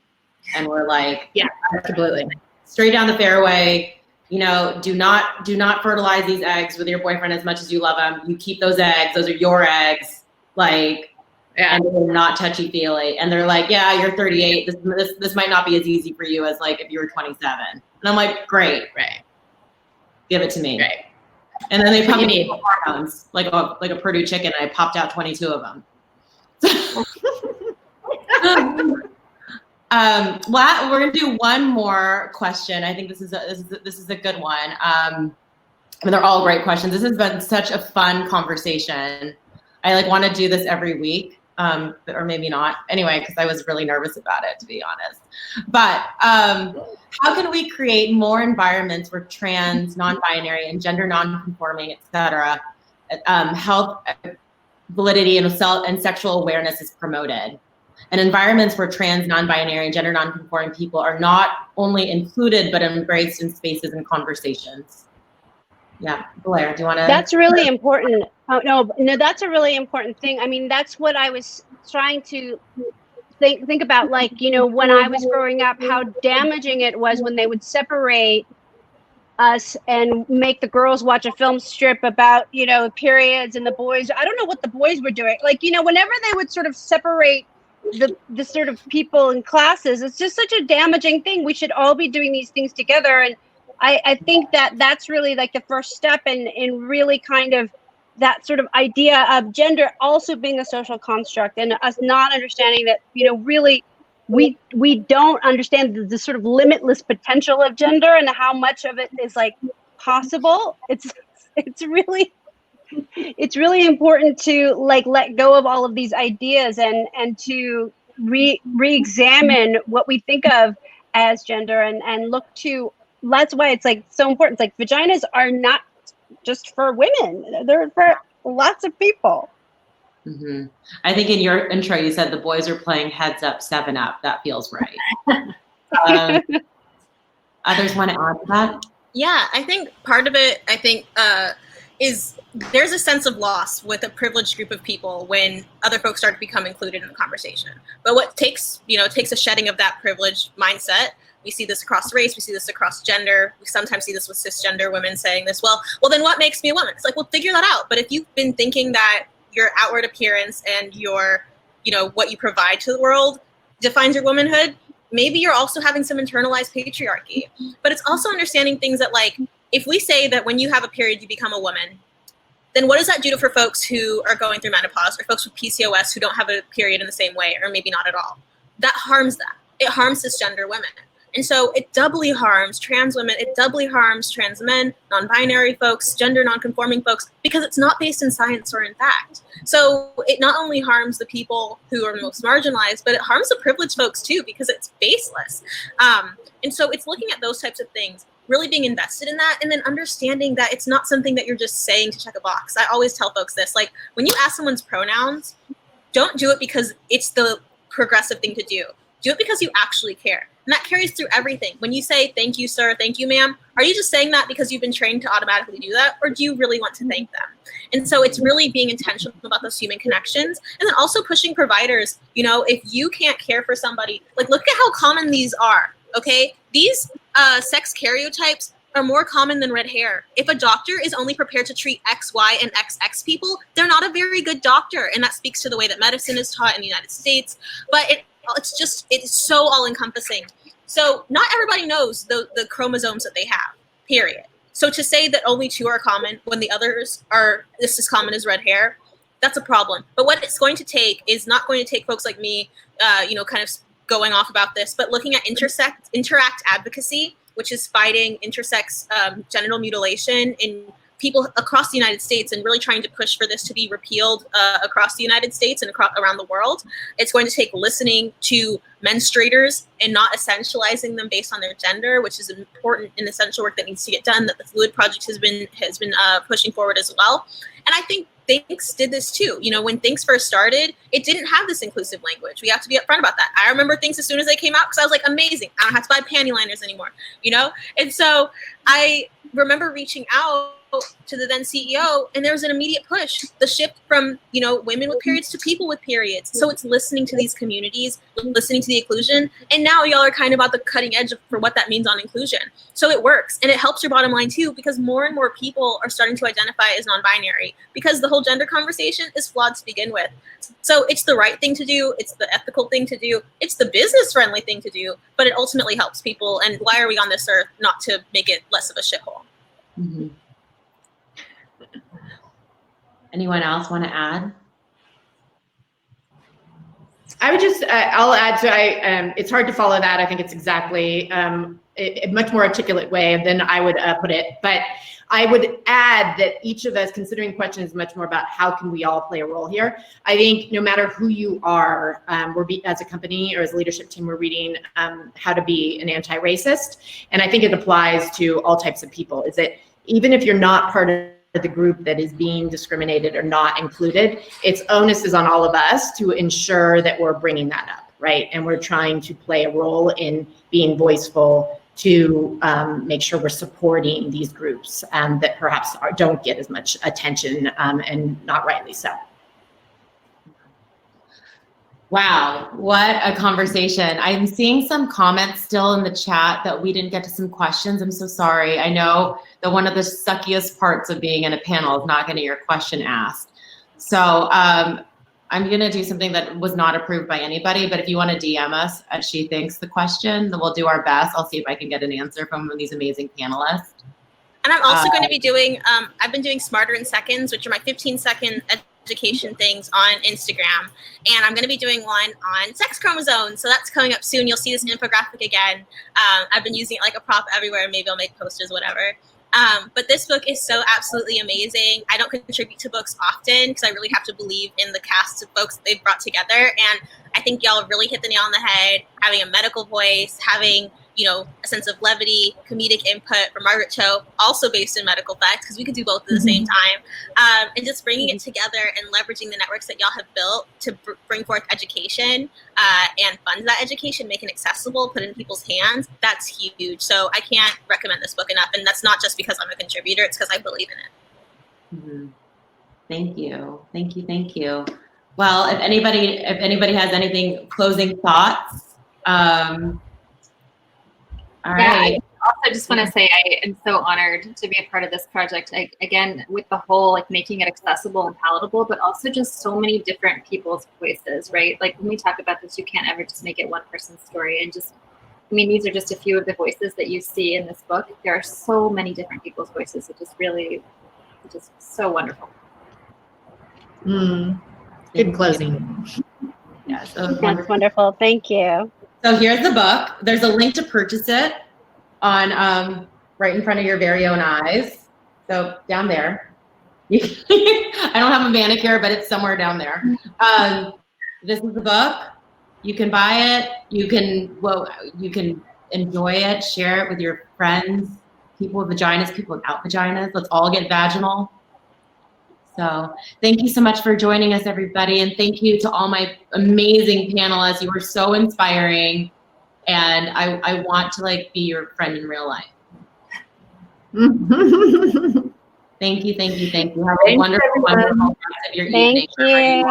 S2: And we're like,
S6: yeah, absolutely.
S2: Straight down the fairway, do not fertilize these eggs with your boyfriend as much as you love them. You keep those eggs, those are your eggs. And they're not touchy-feely. And they're like, yeah, you're 38. This might not be as easy for you as like if you were 27. And I'm like, great.
S6: Right. Give
S2: it to me.
S6: Right.
S2: And then they pumped me hormones, like a Purdue chicken. I popped out 22 of them. We're gonna do one more question. I think this is a good one. I mean, they're all great questions. This has been such a fun conversation. I want to do this every week, or maybe not. Anyway, because I was really nervous about it, to be honest. But how can we create more environments where trans, non-binary, and gender non-conforming, et cetera, health, validity, and sexual awareness is promoted? And environments where trans, non-binary, and gender non-conforming people are not only included, but embraced in spaces and conversations. Yeah, Blair, do you want to?
S3: That's really important. Oh, no, that's a really important thing. I mean, that's what I was trying to think about, when I was growing up, how damaging it was when they would separate us and make the girls watch a film strip about, periods, and the boys, I don't know what the boys were doing. Whenever they would sort of separate the sort of people in classes, it's just such a damaging thing. We should all be doing these things together. And I think that's really like the first step in really kind of that sort of idea of gender also being a social construct, and us not understanding that, really we don't understand the sort of limitless potential of gender and how much of it is possible. It's really important to let go of all of these ideas and to re-examine what we think of as gender and look to. That's why it's so important. It's vaginas are not just for women; they're for lots of people.
S2: Mm-hmm. I think in your intro you said the boys are playing Heads Up, 7 Up. That feels right. Others want to add to that?
S4: Yeah, I think part of it, is there's a sense of loss with a privileged group of people when other folks start to become included in the conversation. But what takes a shedding of that privileged mindset. We see this across race, we see this across gender. We sometimes see this with cisgender women saying this, well, then what makes me a woman? It's figure that out. But if you've been thinking that your outward appearance and your, what you provide to the world defines your womanhood, maybe you're also having some internalized patriarchy. But it's also understanding things that if we say that when you have a period, you become a woman, then what does that do for folks who are going through menopause or folks with PCOS who don't have a period in the same way, or maybe not at all? That harms them. It harms cisgender women. And so it doubly harms trans women, it doubly harms trans men, non-binary folks, gender non-conforming folks, because it's not based in science or in fact. So it not only harms the people who are most marginalized, but it harms the privileged folks too, because it's baseless. And so it's looking at those types of things. really being invested in that, and then understanding that it's not something that you're just saying to check a box. I always tell folks this, like, when you ask someone's pronouns, don't do it because it's the progressive thing to do. Do it because you actually care. And that carries through everything. When you say, thank you, sir, thank you, ma'am, are you just saying that because you've been trained to automatically do that? Or do you really want to thank them? And so it's really being intentional about those human connections. And then also pushing providers, you know, if you can't care for somebody, like, look at how common these are, okay? These sex stereotypes are more common than red hair. If a doctor is only prepared to treat X, Y, and XX people, they're not a very good doctor. And that speaks to the way that medicine is taught in the United States. But it's so all-encompassing. So not everybody knows the chromosomes that they have, period. So to say that only 2 are common when the others are just as common as red hair, that's a problem. But what it's going to take is not going to take folks like me, you know, kind of going off about this, but looking at interact advocacy, which is fighting intersex genital mutilation in people across the United States and really trying to push for this to be repealed across the United States and around the world. It's going to take listening to menstruators and not essentializing them based on their gender, which is important and essential work that needs to get done, that the Fluid Project has been pushing forward as well. And I think Thinx did this too. You know, when Thinx first started, it didn't have this inclusive language. We have to be upfront about that. I remember Thinx as soon as they came out because I was like, amazing. I don't have to buy panty liners anymore, you know? And so I remember reaching out to the then CEO, and there was an immediate push, the shift from, you know, women with periods to people with periods. So it's listening to these communities, listening to the inclusion, and now y'all are kind of at the cutting edge for what that means on inclusion. So it works, and it helps your bottom line too, because more and more people are starting to identify as non-binary, because the whole gender conversation is flawed to begin with. So it's the right thing to do, it's the ethical thing to do, it's the business-friendly thing to do, but it ultimately helps people, and why are we on this earth not to make it less of a shithole?
S2: Mm-hmm. Anyone else want to add?
S6: I would just, I'll add to, it's hard to follow that. I think it's exactly a much more articulate way than I would put it. But I would add that each of us, considering the question is much more about how can we all play a role here. I think no matter who you are, as a company or as a leadership team, we're reading How to Be an Anti-Racist. And I think it applies to all types of people, is that even if you're not part of the group that is being discriminated or not included, its onus is on all of us to ensure that we're bringing that up, right? And we're trying to play a role in being voiceful to make sure we're supporting these groups that perhaps don't get as much attention and not rightly so.
S2: Wow, what a conversation. I'm seeing some comments still in the chat that we didn't get to some questions. I'm so sorry. I know that one of the suckiest parts of being in a panel is not getting your question asked. So I'm gonna do something that was not approved by anybody, but if you wanna DM us at She Thinks the question, then we'll do our best. I'll see if I can get an answer from these amazing panelists.
S4: And I'm also going to be doing, I've been doing Smarter in Seconds, which are my 15-second education things on Instagram. And I'm going to be doing one on sex chromosomes. So that's coming up soon. You'll see this infographic again. I've been using it like a prop everywhere. Maybe I'll make posters, whatever. But this book is so absolutely amazing. I don't contribute to books often because I really have to believe in the cast of folks that they've brought together. And I think y'all really hit the nail on the head, having a medical voice, having, you know, a sense of levity, comedic input from Margaret Cho, also based in medical facts, because we could do both at the same time, and just bringing it together and leveraging the networks that y'all have built to bring forth education and fund that education, make it accessible, put it in people's hands. That's huge. So I can't recommend this book enough, and that's not just because I'm a contributor, it's because I believe in it.
S2: Mm-hmm. Thank you, thank you, thank you. Well, if anybody has anything, closing thoughts. All right.
S5: Yeah, I also just want to say I am so honored to be a part of this project. Again, with the whole like making it accessible and palatable, but also just so many different people's voices, right? Like when we talk about this, you can't ever just make it one person's story. And just, I mean, these are just a few of the voices that you see in this book. There are so many different people's voices. It just really, just so wonderful.
S6: Good closing.
S2: Yeah, so
S3: That's wonderful. Thank you.
S2: So here's the book. There's a link to purchase it on right in front of your very own eyes. So down there. I don't have a manicure, but it's somewhere down there. This is the book. You can buy it. You can enjoy it, share it with your friends, people with vaginas, people without vaginas. Let's all get vaginal. So thank you so much for joining us, everybody. And thank you to all my amazing panelists. You were so inspiring. And I want to like be your friend in real life. Thank you, thank you, thank you. Have a wonderful, wonderful rest of your evening.
S3: Thank you.